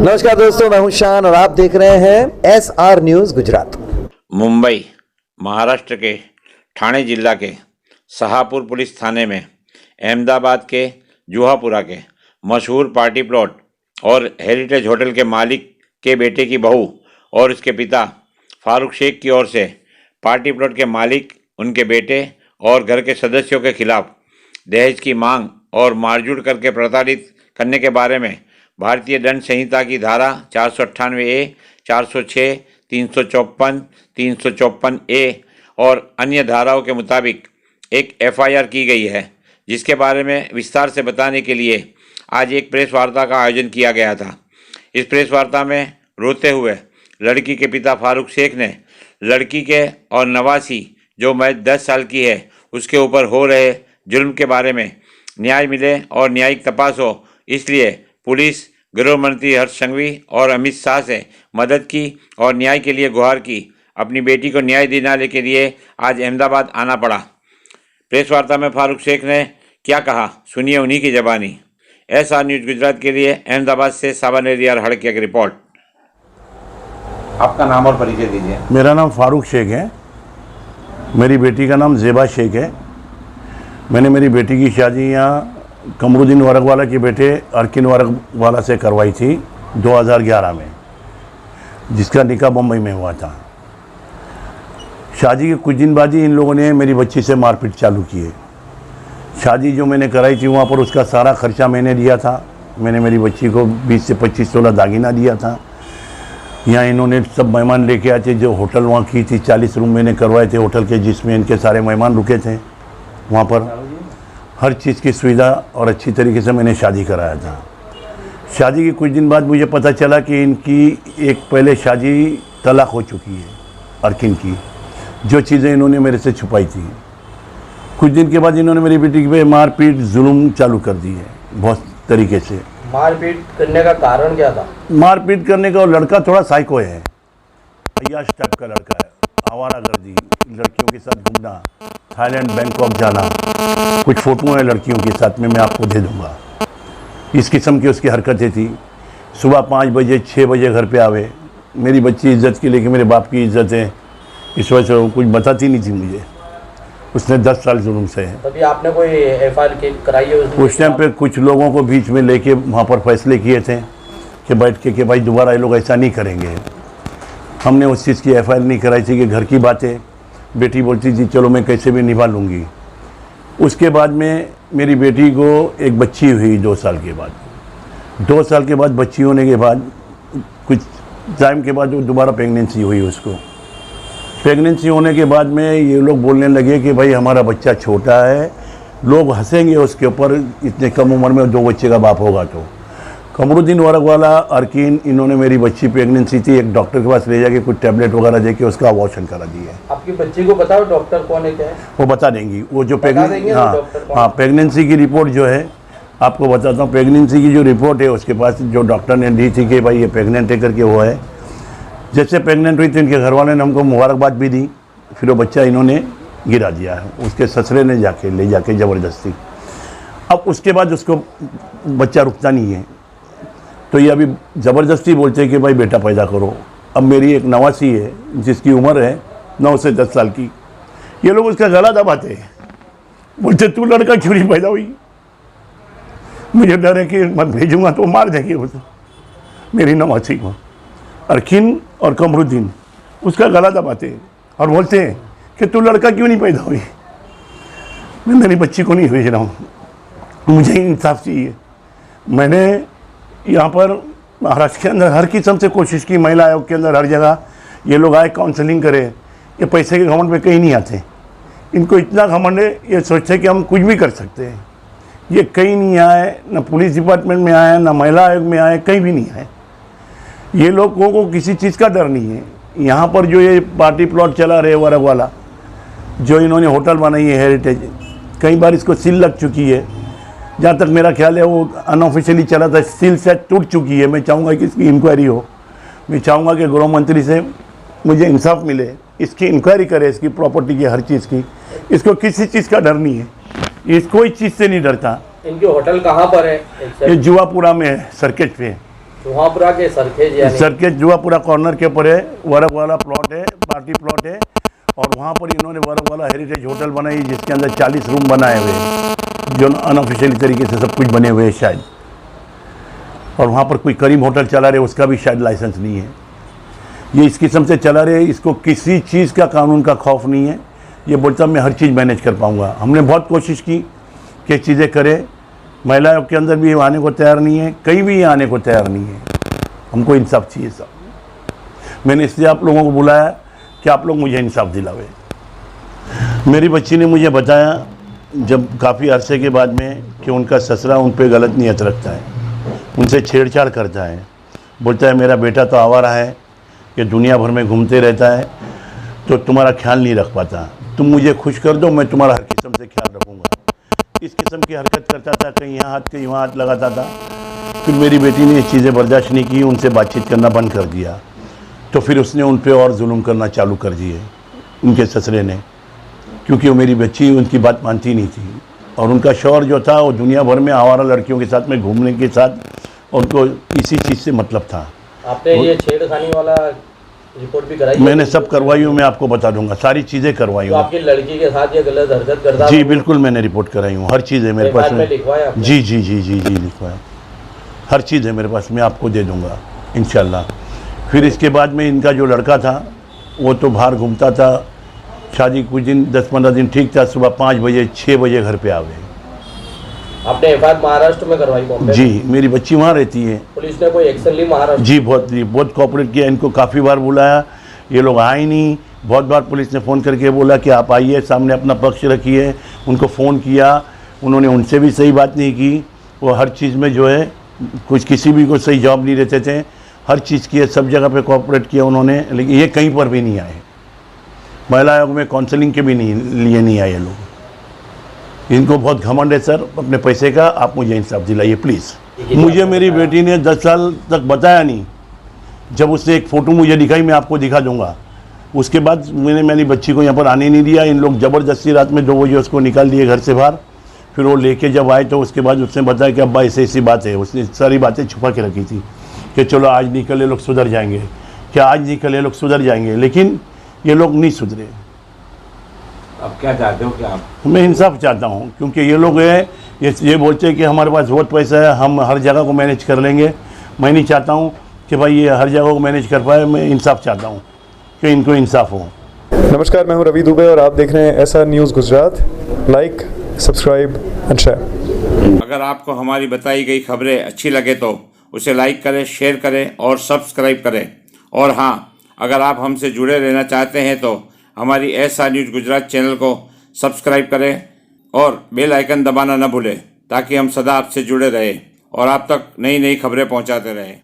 नमस्कार दोस्तों, मैं हूं शान और आप देख रहे हैं SR न्यूज गुजरात। मुंबई महाराष्ट्र के ठाणे जिला के शाहपुर पुलिस थाने में अहमदाबाद के जुहापुरा के मशहूर पार्टी प्लॉट और हेरिटेज होटल के मालिक के बेटे की बहू और उसके पिता फारूक शेख की ओर से पार्टी प्लॉट के मालिक, उनके बेटे और घर के सदस्यों के खिलाफ दहेज की मांग और मारझूड़ करके प्रताड़ित करने के बारे में भारतीय दंड संहिता की धारा 498A, 406, 354, 354A और अन्य धाराओं के मुताबिक एक FIR की गई है, जिसके बारे में विस्तार से बताने के लिए आज एक प्रेस वार्ता का आयोजन किया गया था। इस प्रेस वार्ता में रोते हुए लड़की के पिता फारूक शेख ने लड़की के और नवासी जो महज 10 साल की है उसके ऊपर हो रहे जुल्म के बारे में न्याय मिले और न्यायिक तपास हो, इसलिए पुलिस, गृह मंत्री हर्ष संघवी और अमित शाह से मदद की और न्याय के लिए गुहार की। अपनी बेटी को न्याय दिलाने के लिए आज अहमदाबाद आना पड़ा। प्रेस वार्ता में फारूक शेख ने क्या कहा, सुनिए उन्हीं की ज़बानी। SR न्यूज गुजरात के लिए अहमदाबाद से साबानेरियार हड़किया की रिपोर्ट। आपका नाम और परिचय दीजिए। मेरा नाम फारूक शेख है। मेरी बेटी का नाम ज़ेबा शेख है। मैंने मेरी बेटी की शादी यहाँ कमरुद्दीन वरगवाला के बेटे अर्किन वरगवाला से करवाई थी 2011 में, जिसका निकाह बम्बई में हुआ था। शादी के कुछ दिन बाद ही इन लोगों ने मेरी बच्ची से मारपीट चालू की है। शादी जो मैंने कराई थी वहाँ पर उसका सारा खर्चा मैंने दिया था। मैंने मेरी बच्ची को 20 से 25 तोला दागीना दिया था। यहाँ इन्होंने सब मेहमान लेके आए थे। जो होटल वहाँ की थी, 40 रूम मैंने करवाए थे होटल के, जिसमें इनके सारे मेहमान रुके थे। वहाँ पर हर चीज़ की सुविधा और अच्छी तरीके से मैंने शादी कराया था। शादी के कुछ दिन बाद मुझे पता चला कि इनकी एक पहले शादी तलाक हो चुकी है, अर्किन की, जो चीज़ें इन्होंने मेरे से छुपाई थी। कुछ दिन के बाद इन्होंने मेरी बेटी पे मारपीट जुल्म चालू कर दी है बहुत तरीके से। मारपीट करने का कारण क्या था? मारपीट करने का, लड़का थोड़ा साइको है, अय्याश टाइप का लड़का है, आवारागर्दी, लड़कियों के साथ घूमना, थाईलैंड, बैंकॉक जाना। कुछ फ़ोटो हैं लड़कियों के साथ में, मैं आपको दे दूंगा। इस किस्म की उसकी हरकतें थी। सुबह 5 बजे 6 बजे घर पे आवे। मेरी बच्ची इज्जत की, लेकिन मेरे बाप की इज्जत है, इस वजह से वो कुछ बताती नहीं थी मुझे। उसने 10 साल जुल्म से है। तभी आपने कोई FIR कराई है? उस टाइम पे कुछ लोगों को बीच में लेके वहाँ पर फैसले किए थे कि बैठ के कि भाई दोबारा ये लोग ऐसा नहीं करेंगे। हमने उस चीज़ की FIR नहीं कराई थी कि घर की बातें बेटी बोलती थी चलो मैं कैसे भी निभा लूँगी। उसके बाद में मेरी बेटी को एक बच्ची हुई 2 साल के बाद। 2 साल के बाद बच्ची होने के बाद कुछ टाइम के बाद वो दोबारा प्रेगनेंसी हुई उसको। प्रेगनेंसी होने के बाद में ये लोग बोलने लगे कि भाई हमारा बच्चा छोटा है, लोग हंसेंगे उसके ऊपर, इतने कम उम्र में 2 बच्चे का बाप होगा। तो कमरुद्दीन वरगवाला, अर्किन, इन्होंने मेरी बच्ची प्रेगनेंसी थी, एक डॉक्टर के पास ले जाके कुछ टैबलेट वगैरह दे के उसका अबॉर्शन करा दिया है। आपकी बच्ची को बताओ डॉक्टर कौन है, क्या है? वो बता देंगी। वो जो हाँ, प्रेगनेंसी की रिपोर्ट जो है आपको बताता हूँ। प्रेगनेंसी की जो रिपोर्ट है उसके पास जो डॉक्टर ने दी थी कि भाई ये प्रेगनेंट है करके वो है। जैसे प्रेगनेंट हुई तो इनके घर वाले ने हमको मुबारकबाद भी दी, फिर वो बच्चा इन्होंने गिरा दिया है, उसके ससुरे ने ले जाके ज़बरदस्ती। अब उसके बाद उसको बच्चा रुकता नहीं है, तो ये अभी ज़बरदस्ती बोलते हैं कि भाई बेटा पैदा करो। अब मेरी एक नवासी है जिसकी उम्र है 9 से 10 साल की, ये लोग उसका गला दबाते हैं, बोलते तू लड़का क्यों नहीं पैदा हुई। मुझे डर है कि मत भेजूंगा तो मार देंगे उसे, मेरी नवासी को। अर्किन और कमरुद्दीन उसका गला दबाते हैं और बोलते हैं कि तू लड़का क्यों नहीं पैदा हुई। मैं मेरी बच्ची को नहीं भेज रहा हूँ, मुझे इंसाफ चाहिए। मैंने यहाँ पर महाराष्ट्र के अंदर हर किस्म से कोशिश की, महिला आयोग के अंदर हर जगह ये लोग आए, काउंसलिंग करे। ये पैसे के घमंड में कहीं नहीं आते, इनको इतना घमंड है, ये सोचते हैं कि हम कुछ भी कर सकते हैं। ये कहीं नहीं आए, ना पुलिस डिपार्टमेंट में आए, ना महिला आयोग में आए, कहीं भी नहीं आए। ये लोगों को किसी चीज़ का डर नहीं है। यहाँ पर जो ये पार्टी प्लॉट चला रहे वरगवाला, जो इन्होंने होटल बनाई है हेरिटेज, कई बार इसको सील लग चुकी है। जहाँ तक मेरा ख्याल है वो अनऑफिशियली चला था, सील से टूट चुकी है। मैं चाहूँगा कि इसकी इंक्वायरी हो। मैं चाहूँगा कि गृह मंत्री से मुझे इंसाफ मिले, इसकी इंक्वायरी करे, इसकी प्रॉपर्टी की, हर चीज़ की। इसको किसी चीज़ का डर नहीं है, ये कोई चीज़ से नहीं डरता। इनकी होटल कहाँ पर है? ये जुहापुरा में है, सर्किट पे। जुहापुरा के सरखेज यानी सरखेज जुहापुरा कॉर्नर के ऊपर है, वर्क वाला प्लॉट है, पार्टी प्लॉट है। और वहाँ पर इन्होंने वर्क वाला हेरिटेज होटल बनाई जिसके अंदर 40 रूम बनाए हुए हैं, जो अनऑफिशियली तरीके से सब कुछ बने हुए हैं शायद। और वहाँ पर कोई करीम होटल चला रहे, उसका भी शायद लाइसेंस नहीं है। ये इस किस्म से चला रहे, इसको किसी चीज़ का कानून का खौफ नहीं है। ये बोलता मैं हर चीज़ मैनेज कर पाऊँगा। हमने बहुत कोशिश की कि चीज़ें करें, महिला आयोग के अंदर भी आने को तैयार नहीं है, कहीं भी आने को तैयार नहीं है। हमको इंसाफ चाहिए साहब। मैंने इसलिए आप लोगों को बुलाया कि आप लोग मुझे इंसाफ दिलावे। मेरी बच्ची ने मुझे बताया जब काफ़ी अरसे के बाद में कि उनका ससुरा उन पर गलत नीयत रखता है, उनसे छेड़छाड़ करता है। बोलता है मेरा बेटा तो आवारा है, कि दुनिया भर में घूमते रहता है, तो तुम्हारा ख्याल नहीं रख पाता। तुम मुझे खुश कर दो, मैं तुम्हारा हर किस्म से ख्याल रखूँगा। इस किस्म की हरकत करता था, कहीं यहाँ हाथ कहीं वहाँ हाथ लगाता था। फिर मेरी बेटी ने ये चीज़ें बर्दाश्त नहीं की, उनसे बातचीत करना बंद कर दिया। तो फिर उसने उन पर और जुल्म करना चालू कर दिए, उनके ससुरे ने, क्योंकि वो मेरी बच्ची उनकी बात मानती नहीं थी। और उनका शौहर जो था वो दुनिया भर में आवारा लड़कियों के साथ में घूमने के साथ उनको इसी चीज़ से मतलब था। आपने ये छेड़खानी वाला रिपोर्ट भी कराई? मैंने सब करवाई हूँ, मैं आपको बता दूंगा, सारी चीज़ें करवाई तो हूँ। आपकी लड़की के साथ ये गलत हरकत करता जी बिल्कुल, मैंने रिपोर्ट कराई हूँ, हर चीज़ है मेरे पास में। लिखवाया आपने? जी जी जी जी जी लिखवाया, हर चीज़ है मेरे पास, मैं आपको दे दूँगा इंशाल्लाह। फिर इसके बाद में इनका जो लड़का था वो तो बाहर घूमता था। शादी कुछ दिन 10-15 दिन ठीक था, सुबह 5 बजे 6 बजे घर पे आ गए। आपने एफआईआर महाराष्ट्र में करवाई बॉम्बे? जी, मेरी बच्ची वहाँ रहती है। पुलिस ने कोई एक्शन ली महाराष्ट्र? जी बहुत कोऑपरेट किया, इनको काफ़ी बार बुलाया, ये लोग आए नहीं। बहुत बार पुलिस ने फ़ोन करके बोला कि आप आइए, सामने अपना पक्ष रखिए। उनको फ़ोन किया, उन्होंने उनसे भी सही बात नहीं की। वो हर चीज़ में जो है कुछ किसी भी को सही जवाब नहीं देते थे, हर चीज़ की सब जगह पे कोऑपरेट किया उन्होंने, लेकिन ये कहीं पर भी नहीं आए। महिला आयोग में काउंसलिंग के भी लिए नहीं आए ये लोग। इनको बहुत घमंड है सर अपने पैसे का। आप मुझे इंसाफ दिलाइए प्लीज़। मुझे मेरी बेटी ने 10 साल तक बताया नहीं। जब उसने एक फ़ोटो मुझे दिखाई, मैं आपको दिखा दूंगा। उसके बाद मैंने मेरी बच्ची को यहाँ पर आने नहीं दिया। इन लोग ज़बरदस्ती रात में 2 बजे उसको निकाल दिए घर से बाहर। फिर वो लेके जब आए तो उसके बाद उसने बताया कि अब्बा ऐसी ऐसी बात है। उसने सारी बातें छुपा के रखी थी कि चलो आज निकल ये लोग सुधर जाएंगे, क्या आज निकल ये लोग सुधर जाएंगे, लेकिन ये लोग नहीं सुधरे। अब क्या चाहते हो कि आप? मैं इंसाफ चाहता हूँ, क्योंकि ये लोग हैं ये बोलते हैं कि हमारे पास बहुत पैसा है, हम हर जगह को मैनेज कर लेंगे। मैं नहीं चाहता हूँ कि भाई ये हर जगह को मैनेज कर पाए। मैं इंसाफ चाहता हूँ कि इनको इंसाफ हो। नमस्कार, मैं हूँ रवि दुबे और आप देख रहे हैं SR news Gujarat. Like, subscribe and share. अगर आपको हमारी बताई गई खबरें अच्छी लगे तो उसे लाइक करें, शेयर करें और सब्सक्राइब करें। और हाँ, अगर आप हमसे जुड़े रहना चाहते हैं तो हमारी SR न्यूज़ गुजरात चैनल को सब्सक्राइब करें और बेल आइकन दबाना न भूलें, ताकि हम सदा आपसे जुड़े रहें और आप तक नई नई खबरें पहुंचाते रहें।